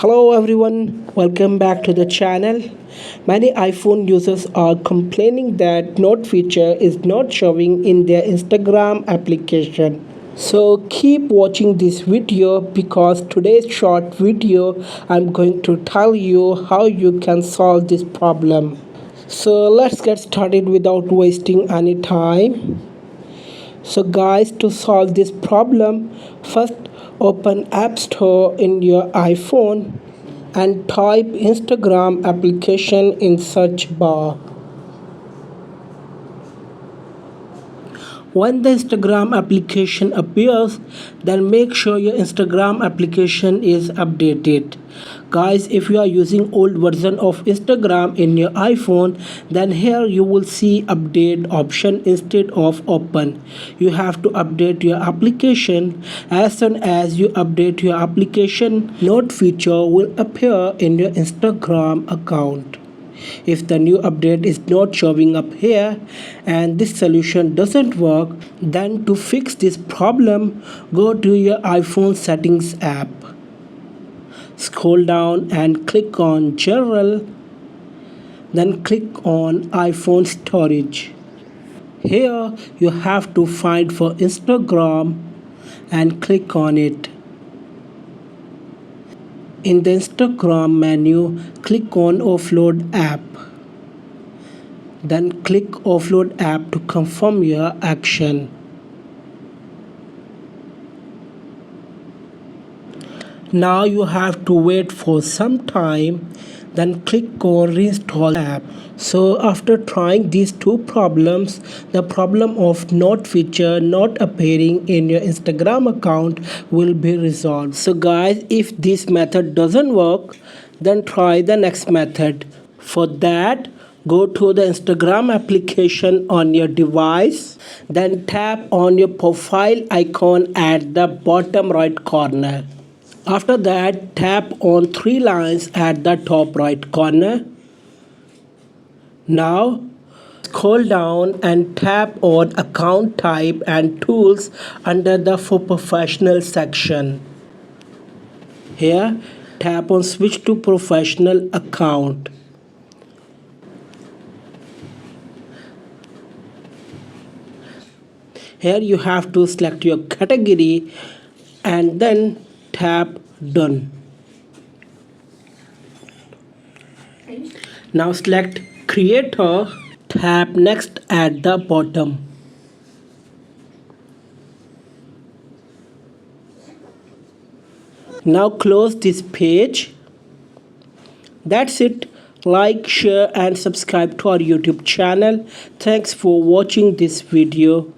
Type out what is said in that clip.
Hello everyone, welcome back to the channel. Many iPhone users are complaining that Note feature is not showing in their Instagram application. So keep watching this video because today's short video I'm going to tell you how you can solve this problem. So let's get started without wasting any time. So guys, to solve this problem, first open App Store in your iPhone and type Instagram application in search bar. When the Instagram application appears, then make sure your Instagram application is updated. Guys, if you are using old version of Instagram in your iPhone, then here you will see update option instead of open. You have to update your application. As soon as you update your application, Note feature will appear in your Instagram account. If the new update is not showing up here and this solution doesn't work, then to fix this problem, go to your iPhone settings app. Scroll down and click on General, then click on iPhone Storage. Here you have to find for Instagram and click on it. In the Instagram menu, click on Offload app. Then click Offload app to confirm your action. Now you have to wait for some time, then click on Reinstall app. So after trying these two problems, the problem of Note feature not appearing in your Instagram account will be resolved. So guys, if this method doesn't work, then try the next method. For that, go to the Instagram application on your device, then tap on your profile icon at the bottom right corner. After that, tap on three lines at the top right corner. Now, scroll down and tap on Account Type and Tools under the For Professional section. Here, tap on Switch to Professional Account. Here you have to select your category and then tap Done. Now select Creator, tap Next at the bottom. Now close this page. That's it. Like, share and subscribe to our YouTube channel. Thanks for watching this video.